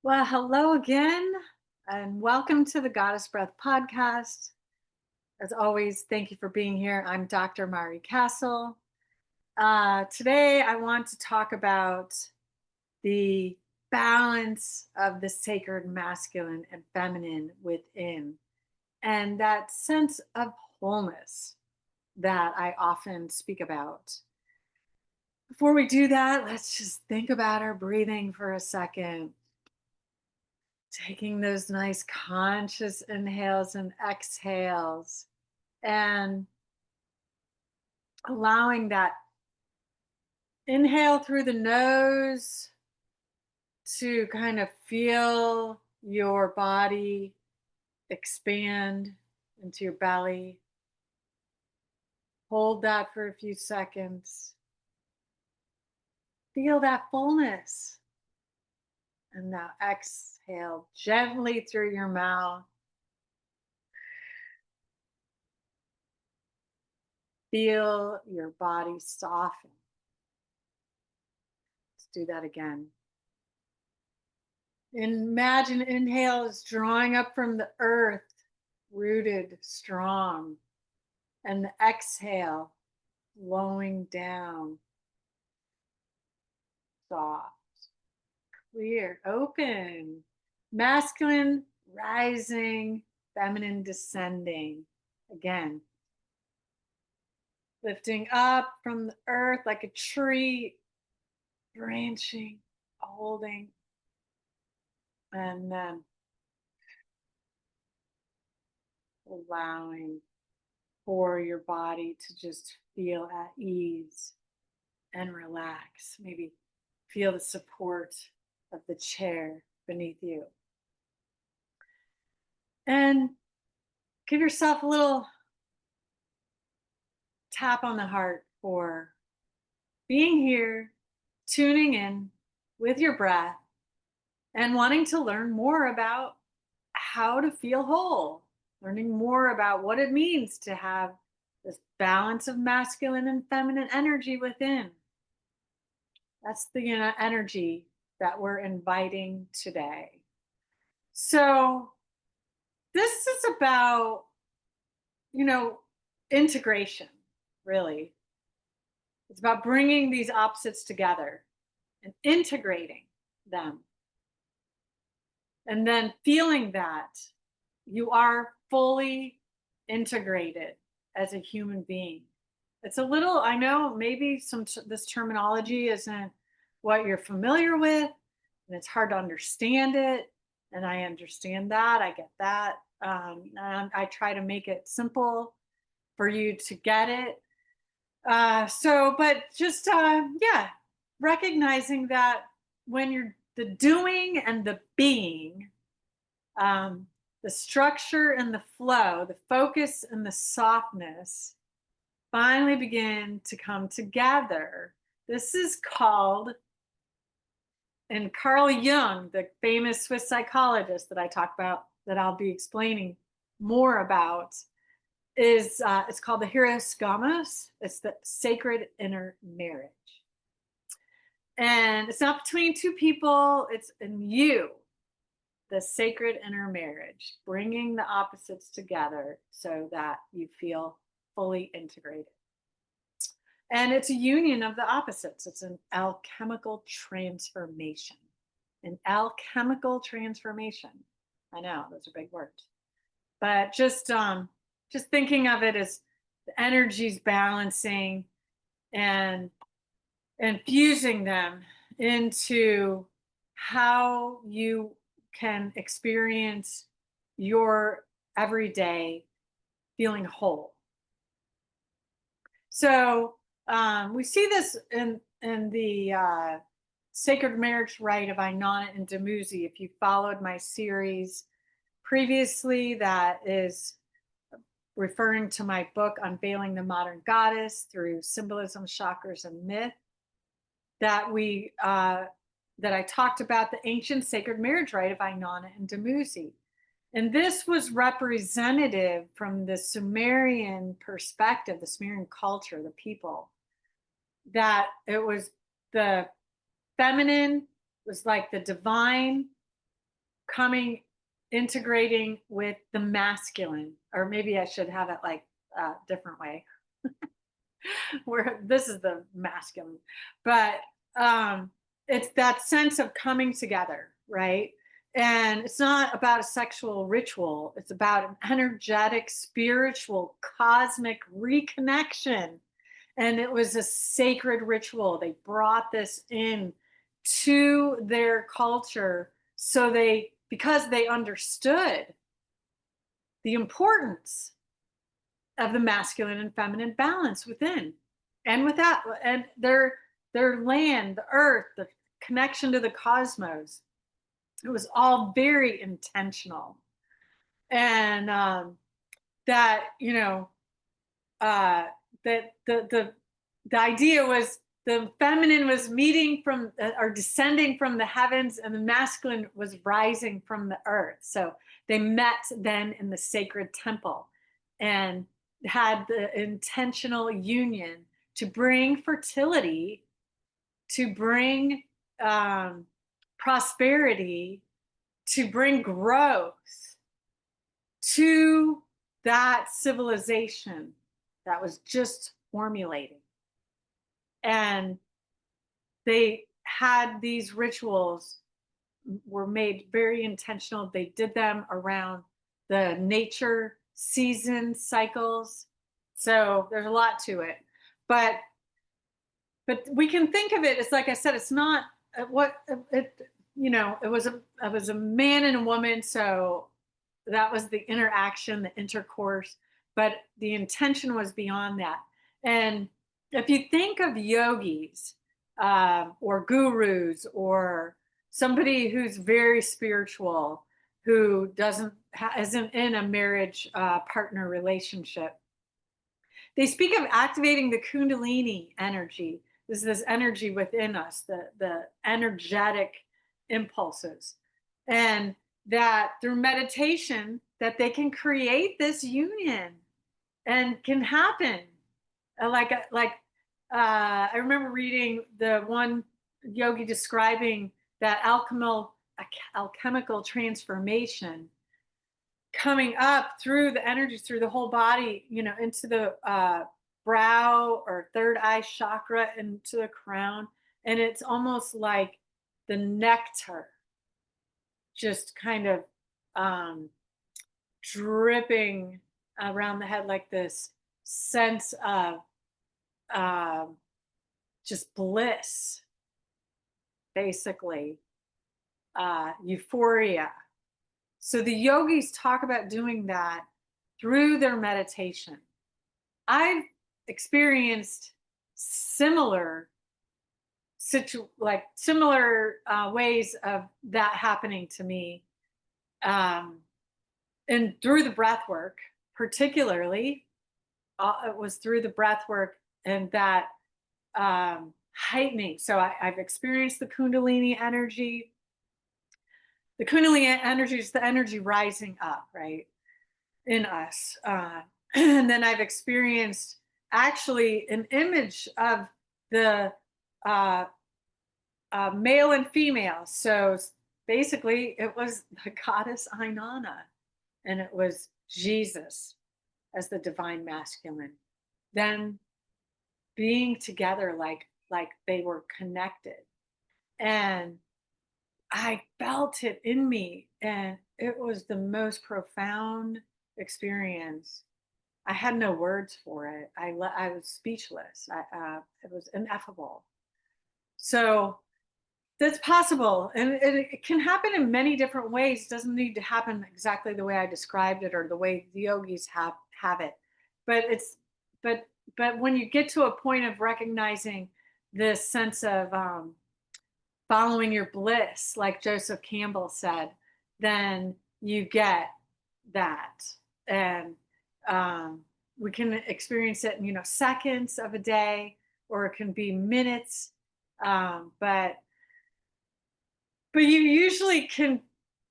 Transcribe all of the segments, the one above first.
Well, hello again, and welcome to the Goddess Breath podcast. As always, thank you for being here. I'm Dr. Mari Castle. Today, I want to talk about the balance of the sacred masculine and feminine within, and that sense of wholeness that I often speak about. Before we do that, let's just think about our breathing for a second. Taking those nice conscious inhales and exhales and allowing that inhale through the nose to kind of feel your body expand into your belly. Hold that for a few seconds. Feel that fullness. And now exhale gently through your mouth. Feel your body soften. Let's do that again. Imagine inhale is drawing up from the earth, rooted, strong. And the exhale, flowing down, soft, clear, open. Masculine rising, feminine descending. Again, lifting up from the earth like a tree, branching, holding, and then allowing for your body to just feel at ease and relax. Maybe feel the support of the chair beneath you. And give yourself a little tap on the heart for being here, tuning in with your breath, and wanting to learn more about how to feel whole, learning more about what it means to have this balance of masculine and feminine energy within. That's the energy that we're inviting today. So, this is about, you know, integration, really. It's about bringing these opposites together and integrating them. And then feeling that you are fully integrated as a human being. It's a little, I know maybe this terminology isn't what you're familiar with, and it's hard to understand it. And I understand that. I get that. And I try to make it simple for you to get it. But just, yeah, recognizing that when you're the doing and the being, um, the structure and the flow, the focus and the softness finally begin to come together. This is called, and Carl Jung, the famous Swiss psychologist that I talk about, that I'll be explaining more about, is it's called the Hieros Gamos. It's the sacred inner marriage. And it's not between two people, it's in you, the sacred inner marriage, bringing the opposites together so that you feel fully integrated. And it's a union of the opposites. It's an alchemical transformation. An alchemical transformation. I know those are big words, but just thinking of it as the energies balancing and fusing them into how you can experience your everyday feeling whole. So we see this in the Sacred Marriage Rite of Inanna and Dumuzi. If you followed my series previously, that is referring to my book Unveiling the Modern Goddess through Symbolism, Chakras, and Myth, that I talked about the ancient sacred marriage rite of Inanna and Dumuzi. And this was representative from the Sumerian perspective, the Sumerian culture, the people, that it was the feminine was like the divine, integrating with the masculine, or maybe I should have it like a different way, where this is the masculine, but it's that sense of coming together, right? And it's not about a sexual ritual, it's about an energetic, spiritual, cosmic reconnection. And it was a sacred ritual. They brought this in to their culture, so because they understood the importance of the masculine and feminine balance within and without, and their land, the earth, the connection to the cosmos. It was all very intentional. And that, uh that the idea was the feminine was meeting from, or descending from the heavens, and the masculine was rising from the earth. So they met then in the sacred temple and had the intentional union to bring fertility, to bring prosperity, to bring growth to that civilization that was just formulating. And they had these rituals, were made very intentional. They did them around the nature season cycles. So there's a lot to it. But we can think of it as, like I said, it's not what it, it was a man and a woman. So that was the interaction, the intercourse, but the intention was beyond that. And if you think of yogis, or gurus, or somebody who's very spiritual, who isn't in a marriage partner relationship, they speak of activating the kundalini energy. This is this energy within us, the energetic impulses, and that through meditation that they can create this union and can happen. I remember reading the one yogi describing that alchemical transformation coming up through the energies, through the whole body, into the brow or third eye chakra, into the crown. And it's almost like the nectar just kind of dripping around the head, like this sense of just bliss, basically, euphoria. So the yogis talk about doing that through their meditation. I've experienced similar ways of that happening to me, and through the breath work, particularly, it was through the breath work and that heightening. So I've experienced the kundalini energy. The kundalini energy is the energy rising up, right, in us. And then I've experienced actually an image of the male and female. So basically, it was the goddess Inanna, and it was Jesus as the divine masculine. Then being together like they were connected. And I felt it in me, and it was the most profound experience. I had no words for it. I was speechless. It was ineffable. So that's possible, and it can happen in many different ways. It doesn't need to happen exactly the way I described it or the way the yogis have it. But but when you get to a point of recognizing this sense of following your bliss, like Joseph Campbell said, then you get that. And we can experience it in, seconds of a day, or it can be minutes. But you usually can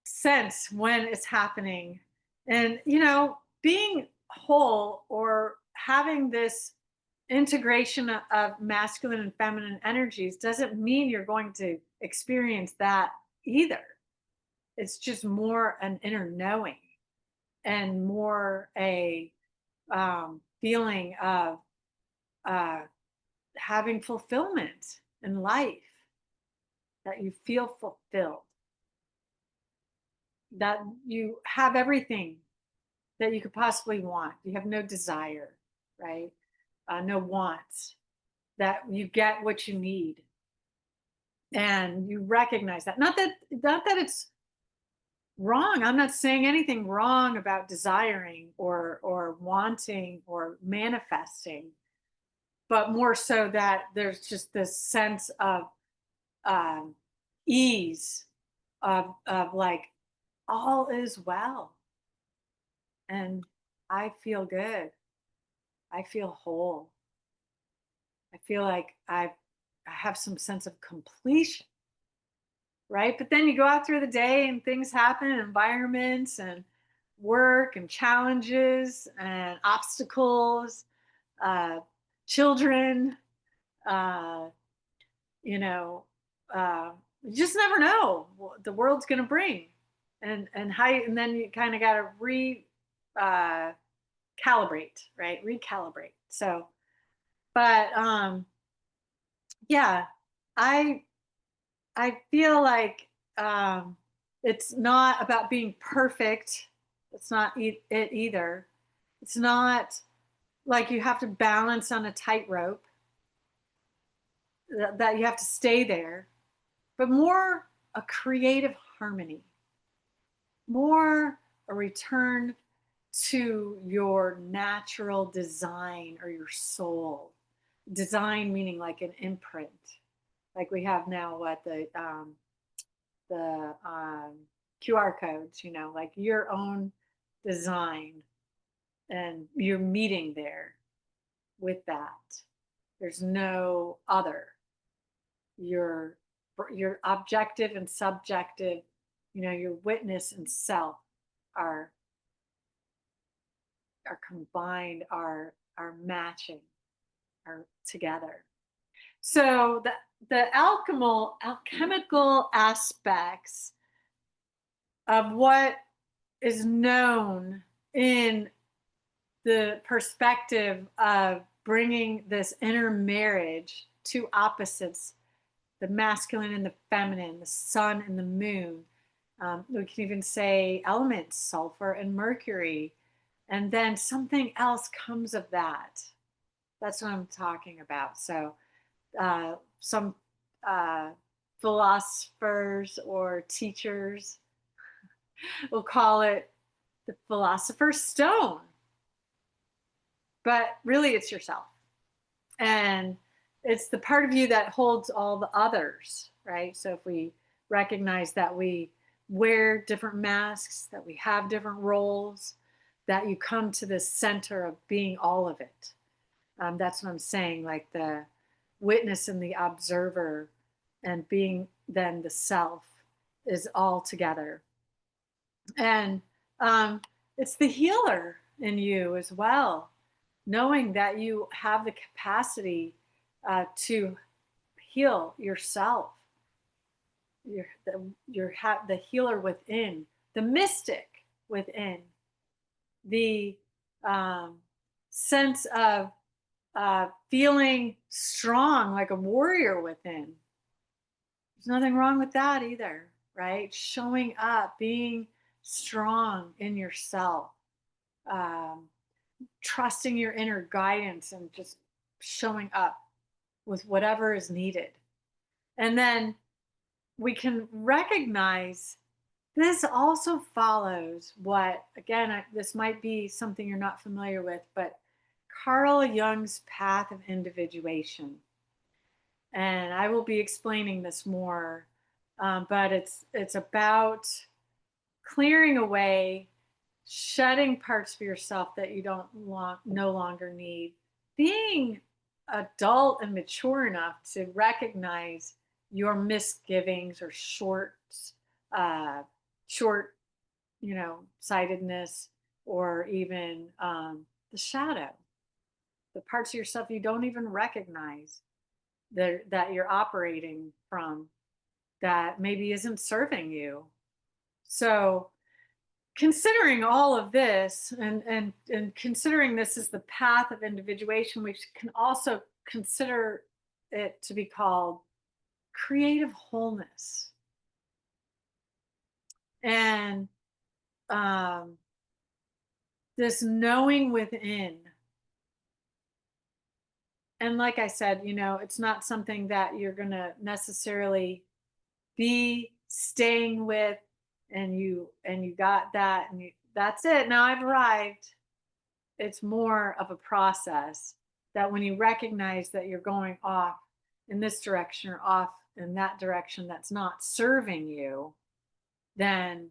sense when it's happening. And, being whole, or having this integration of masculine and feminine energies, doesn't mean you're going to experience that either. It's just more an inner knowing and more a feeling of uh, having fulfillment in life, that you feel fulfilled, that you have everything that you could possibly want. You have no desire, right? No wants, that you get what you need. And you recognize that. Not that it's wrong. I'm not saying anything wrong about desiring or wanting or manifesting, but more so that there's just this sense of um, ease, of like, all is well, and I feel good. I feel whole. I feel like I have some sense of completion, right? But then you go out through the day and things happen, environments and work and challenges and obstacles, uh, children, uh, you know, you just never know what the world's going to bring, and then you kind of got to uh, calibrate, right? Recalibrate. So, but yeah, I I feel like it's not about being perfect. It's not it either. It's not like you have to balance on a tightrope, that you have to stay there, but more a creative harmony, more a return to your natural design or your soul. Design meaning like an imprint, like we have now, what the QR codes, like your own design, and you're meeting there with that. There's no other. Your your objective and subjective, your witness and self are combined, are matching, are together. So the alchemical aspects of what is known in the perspective of bringing this inner marriage to opposites, the masculine and the feminine, the sun and the moon. We can even say elements, sulfur and mercury. And then something else comes of that. That's what I'm talking about. So some uh, philosophers or teachers will call it the philosopher's stone, but really it's yourself. And it's the part of you that holds all the others, right? So if we recognize that we wear different masks, that we have different roles, that you come to the center of being all of it. That's what I'm saying, like the witness and the observer, and being then the self is all together. And it's the healer in you as well, knowing that you have the capacity to heal yourself. The healer within, the mystic within, the um, sense of feeling strong like a warrior within. There's nothing wrong with that either, right? Showing up, being strong in yourself, um, trusting your inner guidance, and just showing up with whatever is needed. And then we can recognize this also follows what, again, this might be something you're not familiar with, but Carl Jung's path of individuation. And I will be explaining this more, but it's about clearing away, shedding parts of yourself that you don't no longer need, being adult and mature enough to recognize your misgivings or uh, short, sightedness, or even the shadow, the parts of yourself you don't even recognize, that you're operating from, that maybe isn't serving you. So considering all of this, and considering this is the path of individuation, we can also consider it to be called creative wholeness. And um, this knowing within. And like I said, it's not something that you're going to necessarily be staying with, and you got that, and that's it. Now I've arrived. It's more of a process that when you recognize that you're going off in this direction or off in that direction that's not serving you, then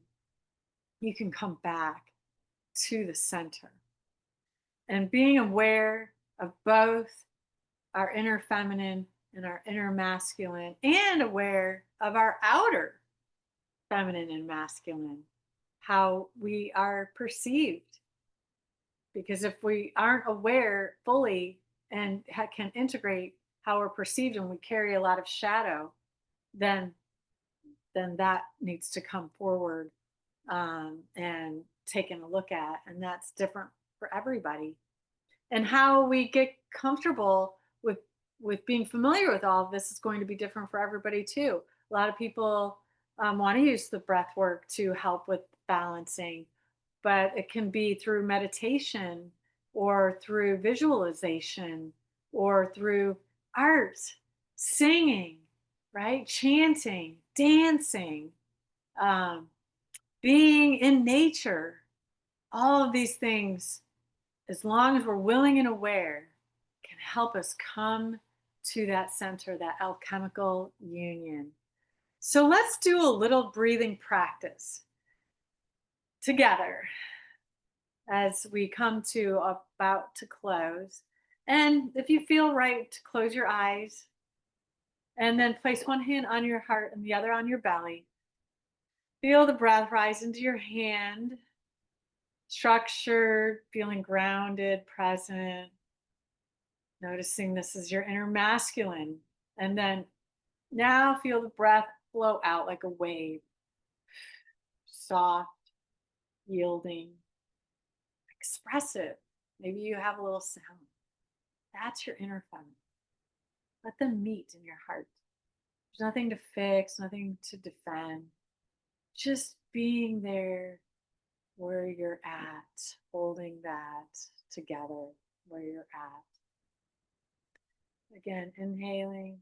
you can come back to the center. And being aware of both our inner feminine and our inner masculine, and aware of our outer feminine and masculine, how we are perceived. Because if we aren't aware fully and can integrate how we're perceived, and we carry a lot of shadow, then that needs to come forward, and taken a look at. And that's different for everybody. And how we get comfortable with being familiar with all of this is going to be different for everybody too. A lot of people want to use the breath work to help with balancing, but it can be through meditation, or through visualization, or through art, singing, right? Chanting, dancing, um, being in nature. All of these things, as long as we're willing and aware, can help us come to that center, that alchemical union. So let's do a little breathing practice together as we come to about to close. And if you feel right, to close your eyes and then place one hand on your heart and the other on your belly. Feel the breath rise into your hand, structured, feeling grounded, present. Noticing this is your inner masculine. And then now feel the breath flow out like a wave. Soft, yielding, expressive. Maybe you have a little sound. That's your inner feminine. Let them meet in your heart. There's nothing to fix, nothing to defend. Just being there where you're at, holding that together where you're at. Again, inhaling,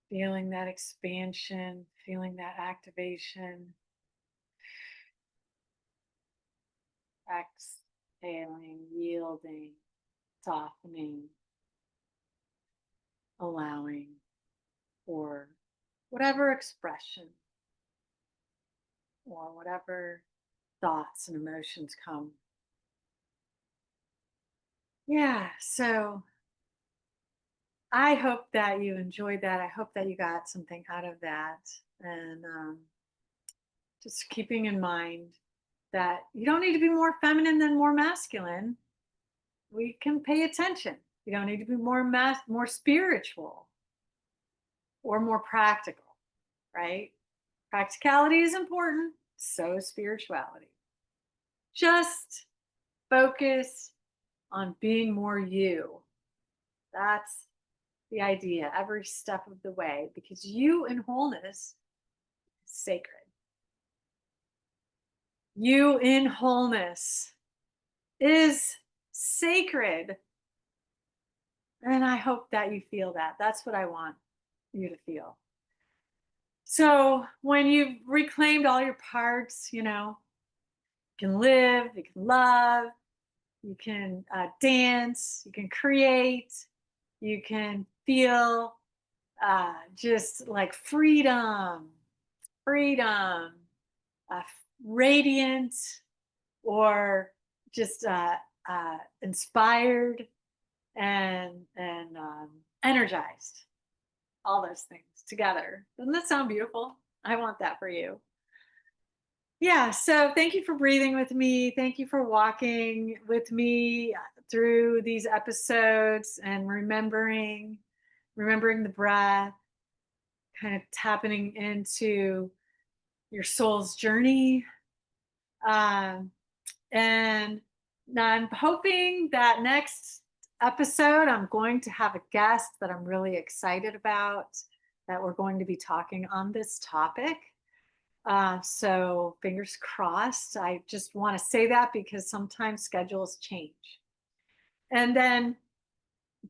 feeling that expansion, feeling that activation. Exhaling, yielding, softening, allowing for whatever expression or whatever thoughts and emotions come. Yeah, so I hope that you enjoyed that. I hope that you got something out of that. And just keeping in mind that you don't need to be more feminine than more masculine. We can pay attention. You don't need to be more spiritual or more practical, right? Practicality is important, so is spirituality. Just focus on being more you. That's the idea every step of the way, because you in wholeness is sacred. You in wholeness is sacred. And I hope that you feel that. That's what I want you to feel. So when you've reclaimed all your parts, you can live, you can love, you can dance, you can create, you can feel just like freedom, uh, radiant, or just inspired and energized. All those things together. Doesn't that sound beautiful? I want that for you. Yeah, so thank you for breathing with me. Thank you for walking with me through these episodes and remembering the breath, kind of tapping into your soul's journey. Um, and I'm hoping that next episode, I'm going to have a guest that I'm really excited about, that we're going to be talking on this topic. So fingers crossed. I just want to say that because sometimes schedules change. And then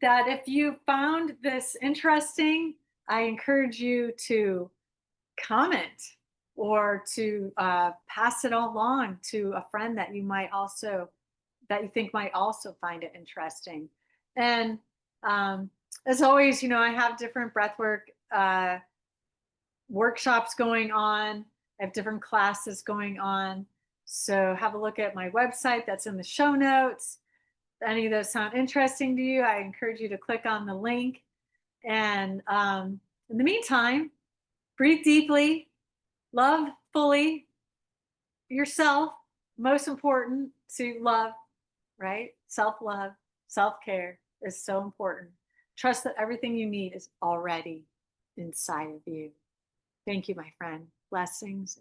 that if you found this interesting, I encourage you to comment or to pass it along to a friend that you think might also find it interesting. And as always, I have different breathwork workshops going on. I have different classes going on. So have a look at my website that's in the show notes. If any of those sound interesting to you, I encourage you to click on the link. And in the meantime, breathe deeply, love fully yourself. Most important to love, right? Self love, self care is so important. Trust that everything you need is already inside of you. Thank you, my friend. Blessings.